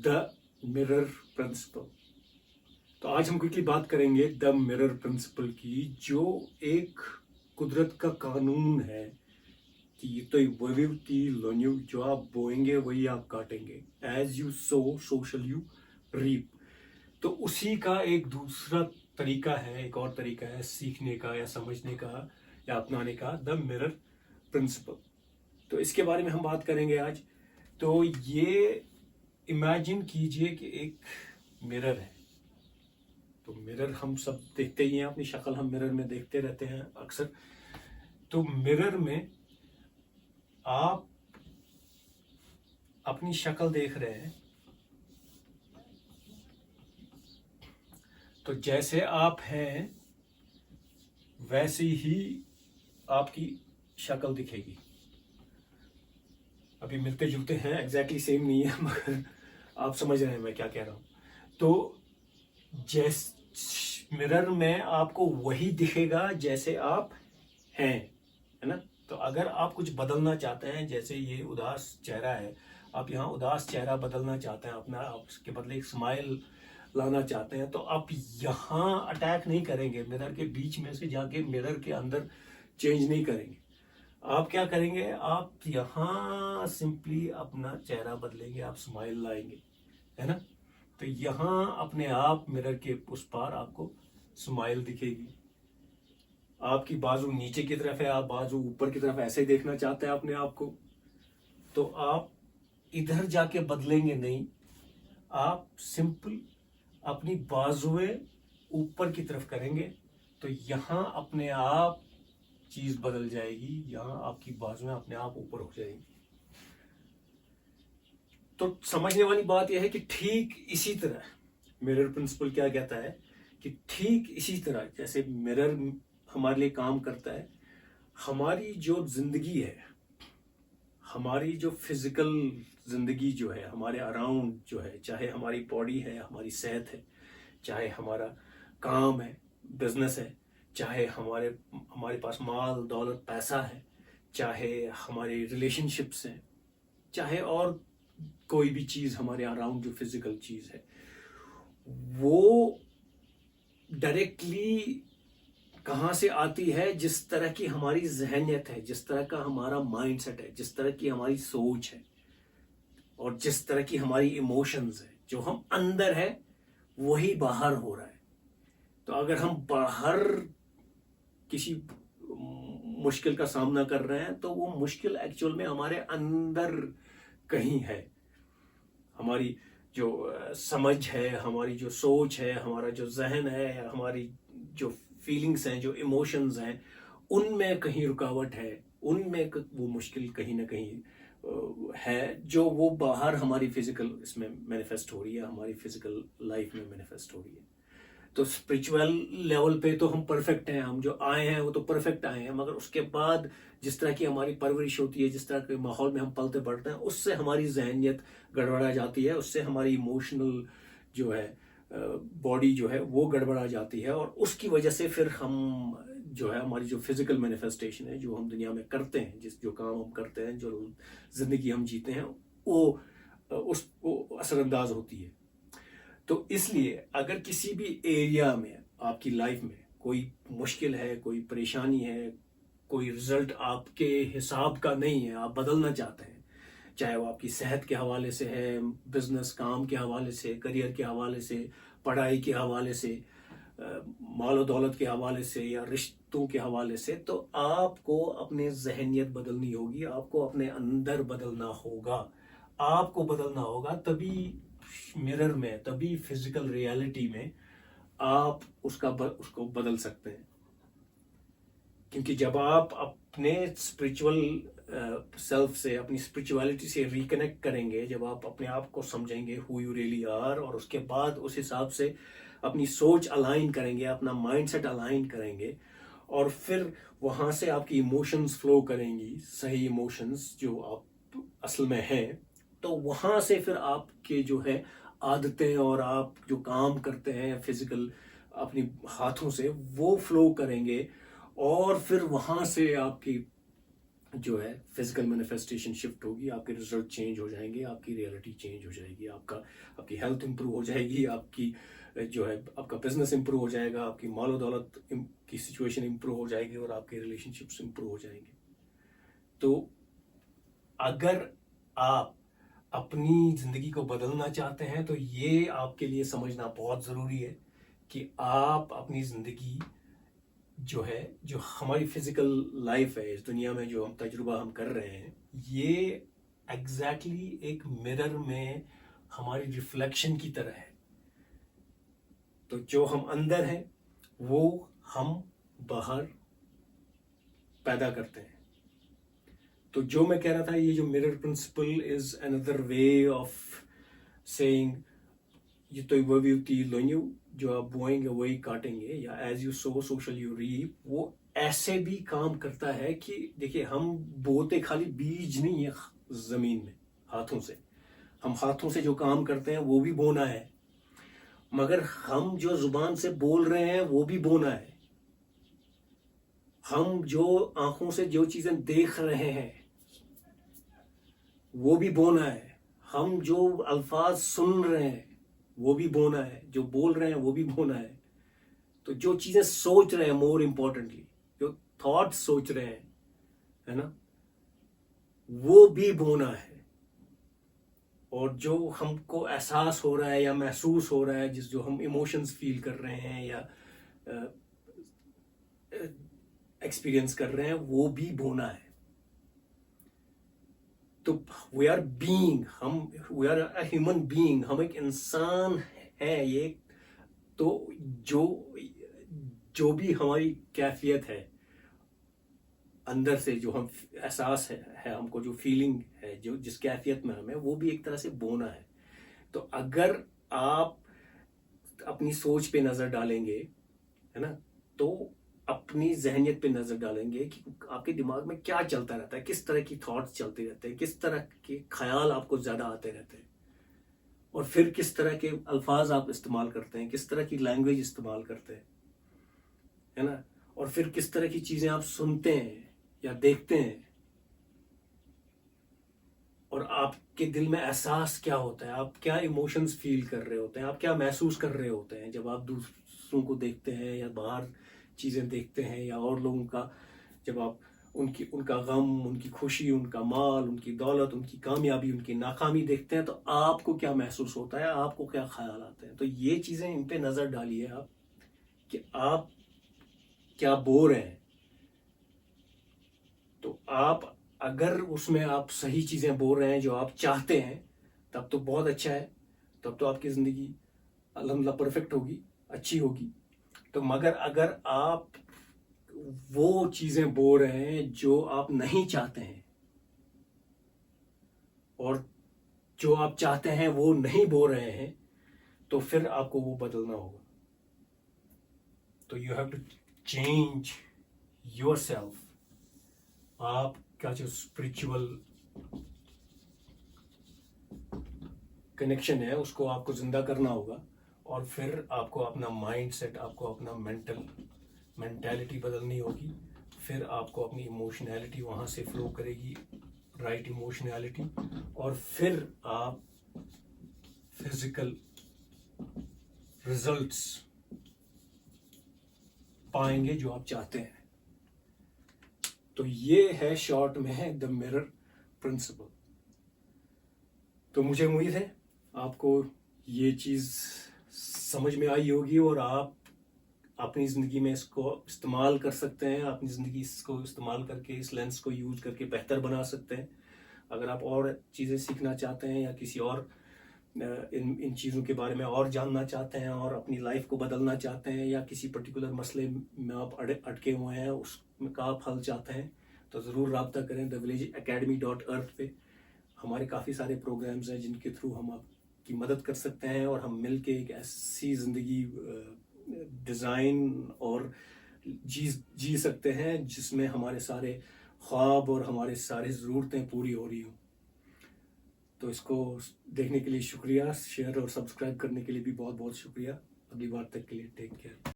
The mirror principal. तो आज हम क्विकली बात करेंगे द मिरर प्रिंसिपल की, जो एक कुदरत का कानून है कि ये तो वही लोन्यू, जो आप बोएंगे वही आप काटेंगे। As you sow so shall you reap. तो उसी का एक दूसरा तरीका है, एक और तरीका है सीखने का या समझने का या अपनाने का, द मिरर प्रिंसिपल। तो इसके बारे में हम बात करेंगे आज। तो ये इमेजिन कीजिए कि एक मिरर है। तो मिरर हम सब देखते ही हैं, अपनी शक्ल हम मिरर में देखते रहते हैं अक्सर। तो मिरर में आप अपनी शक्ल देख रहे हैं, तो जैसे आप हैं वैसी ही आपकी शक्ल दिखेगी। अभी मिलते जुलते हैं, एग्जैक्टली सेम नहीं है, मगर आप समझ रहे हैं मैं क्या कह रहा हूँ। तो मिरर में आपको वही दिखेगा जैसे आप हैं, है ना। तो अगर आप कुछ बदलना चाहते हैं, जैसे ये उदास चेहरा है, आप यहाँ उदास चेहरा बदलना चाहते हैं अपना, आप उसके बदले एक स्माइल लाना चाहते हैं, तो आप यहाँ अटैक नहीं करेंगे, मिरर के बीच में से जाके मिरर के अंदर चेंज नहीं करेंगे। आप क्या करेंगे, आप यहाँ सिंपली अपना चेहरा बदलेंगे, आप स्माइल लाएंगे, है ना। तो यहाँ अपने आप मिरर के उस पार आपको स्माइल दिखेगी। आपकी बाजू नीचे की तरफ है, आप बाजू ऊपर की तरफ ऐसे देखना चाहते हैं अपने आप को, तो आप इधर जाके बदलेंगे नहीं, आप सिंपल अपनी बाजुएं ऊपर की तरफ करेंगे, तो यहाँ अपने आप चीज बदल जाएगी, यहाँ आपकी बाजुएं अपने आप ऊपर हो जाएंगी। तो समझने वाली बात यह है कि ठीक इसी तरह मिरर प्रिंसिपल क्या कहता है कि ठीक इसी तरह जैसे मिरर हमारे लिए काम करता है, हमारी जो जिंदगी है, हमारी जो फिजिकल जिंदगी जो है, हमारे अराउंड जो है, चाहे हमारी बॉडी है, हमारी सेहत है, चाहे हमारा काम है, बिजनेस है, चाहे हमारे पास माल दौलत पैसा है, चाहे हमारे रिलेशनशिप्स हैं, चाहे और कोई भी चीज हमारे अराउंड जो फिजिकल चीज है, वो डायरेक्टली कहाँ से आती है, जिस तरह की हमारी जहनियत है, जिस तरह का हमारा माइंडसेट है, जिस तरह की हमारी सोच है और जिस तरह की हमारी इमोशंस है। जो हम अंदर है वही बाहर हो रहा है। तो अगर हम बाहर किसी मुश्किल का सामना कर रहे हैं, तो वो मुश्किल एक्चुअल में हमारे अंदर कहीं है। हमारी जो समझ है, हमारी जो सोच है, हमारा जो जहन है, हमारी जो फीलिंग्स हैं, जो इमोशंस हैं, उनमें कहीं रुकावट है, उनमें वो मुश्किल कहीं ना कहीं है, जो वो बाहर हमारी फिजिकल इसमें मैनिफेस्ट हो रही है, हमारी फिजिकल लाइफ में मैनिफेस्ट हो रही है। तो स्पिरिचुअल लेवल पे तो हम परफेक्ट हैं, हम जो आए हैं वो तो परफेक्ट आए हैं, मगर उसके बाद जिस तरह की हमारी परवरिश होती है, जिस तरह के माहौल में हम पलते बढ़ते हैं, उससे हमारी जहनियत गड़बड़ा जाती है, उससे हमारी इमोशनल जो है बॉडी जो है वो गड़बड़ा जाती है, और उसकी वजह से फिर हम जो है हमारी जो फिजिकल मैनिफेस्टेशन है, जो हम दुनिया में करते हैं, जो काम हम करते हैं, जो जिंदगी हम जीते हैं, वो असरअंदाज होती है। तो इसलिए अगर किसी भी एरिया में आपकी लाइफ में कोई मुश्किल है, कोई परेशानी है, कोई रिजल्ट आपके हिसाब का नहीं है, आप बदलना चाहते हैं, चाहे वो आपकी सेहत के हवाले से है, बिजनेस काम के हवाले से, करियर के हवाले से, पढ़ाई के हवाले से, माल दौलत के हवाले से, या रिश्तों के हवाले से, तो आपको अपने जहनियत बदलनी होगी, आपको अपने अंदर बदलना होगा, आपको बदलना होगा, तभी मिरर में, तभी फिजिकल रियलिटी में आप उसको बदल सकते हैं। क्योंकि जब आप अपने स्पिरिचुअल सेल्फ से, अपनी स्पिरिचुअलिटी से रिकनेक्ट करेंगे, जब आप अपने आप को समझेंगे हु यू रियली आर, और उसके बाद उस हिसाब से अपनी सोच अलाइन करेंगे, अपना माइंडसेट अलाइन करेंगे, और फिर वहां से आपकी इमोशंस फ्लो करेंगी, सही इमोशंस जो आप असल में हैं, तो वहां से फिर आपके जो है आदतें और आप जो काम करते हैं फिजिकल अपनी हाथों से, वो फ्लो करेंगे, और फिर वहां से आपकी جو ہے فزیکل مینیفیسٹیشن شفٹ ہوگی, آپ کے رزلٹ چینج ہو جائیں گے, آپ کی ریئلٹی چینج ہو جائے گی, آپ کی ہیلتھ امپروو ہو جائے گی, آپ کی جو ہے آپ کا بزنس امپروو ہو جائے گا, آپ کی مال و دولت کی سچویشن امپروو ہو جائے گی, اور آپ کے ریلیشن شپس امپروو ہو جائیں گے. تو اگر آپ اپنی زندگی کو بدلنا چاہتے ہیں تو یہ آپ کے لیے سمجھنا بہت ضروری ہے کہ آپ اپنی زندگی جو ہے, جو ہماری فزیکل لائف ہے اس دنیا میں, جو ہم تجربہ ہم کر رہے ہیں, یہ ایگزیکٹلی ایک مرر میں ہماری ریفلیکشن کی طرح ہے. تو جو ہم اندر ہیں وہ ہم باہر پیدا کرتے ہیں. تو جو میں کہہ رہا تھا, یہ جو mirror principle is another way of seeing یہ تُہۍ ؤوِو تی لونِو, جو آپ بوئیں گے وہی کاٹیں گے, یا ایز یو سو سو شل یو ریپ. وہ ایسے بھی کام کرتا ہے کہ دیکھیے, ہم بوتے خالی بیج نہیں ہے زمین میں ہاتھوں سے, ہم ہاتھوں سے جو کام کرتے ہیں وہ بھی بونا ہے, مگر ہم جو زبان سے بول رہے ہیں وہ بھی بونا ہے. ہم جو آنکھوں سے جو چیزیں دیکھ رہے ہیں وہ بھی بونا ہے, ہم جو الفاظ سن رہے ہیں وہ بھی بونا ہے, جو بول رہے ہیں وہ بھی بونا ہے. تو جو چیزیں سوچ رہے ہیں, مور امپورٹنٹلی جو تھاٹ سوچ رہے ہیں, ہے نا, وہ بھی بونا ہے. اور جو ہم کو احساس ہو رہا ہے یا محسوس ہو رہا ہے, جو ہم ایموشنز فیل کر رہے ہیں یا ایکسپیرئنس کر رہے ہیں, وہ بھی بونا ہے. تو we are being, we are a human being, ہم ایک انسان ہے. یہ تو جو بھی ہماری کیفیت ہے اندر سے, جو ہم احساس ہے ہم کو, جو فیلنگ ہے, جو جس کیفیت میں ہمیں, وہ بھی ایک طرح سے بونا ہے. تو اگر آپ اپنی سوچ پہ نظر ڈالیں گے, ہے نا, تو اپنی ذہنیت پہ نظر ڈالیں گے کہ آپ کے دماغ میں کیا چلتا رہتا ہے, کس طرح کی تھاٹس چلتے رہتے ہیں, کس طرح کے خیال آپ کو زیادہ آتے رہتے ہیں, اور پھر کس طرح کے الفاظ آپ استعمال کرتے ہیں, کس طرح کی لینگویج استعمال کرتے ہیں, ہے نا, اور پھر کس طرح کی چیزیں آپ سنتے ہیں یا دیکھتے ہیں, اور آپ کے دل میں احساس کیا ہوتا ہے, آپ کیا ایموشنز فیل کر رہے ہوتے ہیں, آپ کیا محسوس کر رہے ہوتے ہیں جب آپ دوسروں کو دیکھتے ہیں یا باہر چیزیں دیکھتے ہیں, یا اور لوگوں کا, جب آپ ان کا غم, ان کی خوشی, ان کا مال, ان کی دولت, ان کی کامیابی, ان کی ناکامی دیکھتے ہیں, تو آپ کو کیا محسوس ہوتا ہے, آپ کو کیا خیال آتے ہیں. تو یہ چیزیں ان پہ نظر ڈالیے آپ کہ آپ کیا بو رہے ہیں. تو آپ اگر اس میں آپ صحیح چیزیں بول رہے ہیں جو آپ چاہتے ہیں, تب تو بہت اچھا ہے, تب تو آپ کی زندگی الحمدللہ پرفیکٹ ہوگی, اچھی ہوگی. تو مگر اگر آپ وہ چیزیں بول رہے ہیں جو آپ نہیں چاہتے ہیں, اور جو آپ چاہتے ہیں وہ نہیں بول رہے ہیں, تو پھر آپ کو وہ بدلنا ہوگا. تو you have to change yourself. آپ کا جو اسپرچول کنیکشن ہے اس کو آپ کو زندہ کرنا ہوگا, اور پھر آپ کو اپنا مائنڈ سیٹ, آپ کو اپنا مینٹیلٹی بدلنی ہوگی. پھر آپ کو اپنی ایموشنالٹی وہاں سے فلو کرے گی, رائٹ ایموشنالٹی, اور پھر آپ فزیکل ریزلٹس پائیں گے جو آپ چاہتے ہیں. تو یہ ہے شارٹ میں دا مرر پرنسپل. تو مجھے امید ہے آپ کو یہ چیز سمجھ میں آئی ہوگی, اور آپ اپنی زندگی میں اس کو استعمال کر سکتے ہیں, اپنی زندگی اس کو استعمال کر کے, اس لینس کو یوز کر کے بہتر بنا سکتے ہیں. اگر آپ اور چیزیں سیکھنا چاہتے ہیں, یا کسی اور ان چیزوں کے بارے میں اور جاننا چاہتے ہیں, اور اپنی لائف کو بدلنا چاہتے ہیں, یا کسی پرٹیکولر مسئلے میں آپ اٹکے ہوئے ہیں, اس کا آپ حل چاہتے ہیں, تو ضرور رابطہ کریں thevillageacademy.earth پہ. ہمارے کافی سارے پروگرامز ہیں جن کے تھرو ہم آپ کی مدد کر سکتے ہیں, اور ہم مل کے ایک ایسی زندگی ڈیزائن اور جی سکتے ہیں جس میں ہمارے سارے خواب اور ہمارے سارے ضرورتیں پوری ہو رہی ہوں. تو اس کو دیکھنے کے لیے شکریہ, شیئر اور سبسکرائب کرنے کے لیے بھی بہت بہت شکریہ. اگلی بار تک کے لیے ٹیک کیئر.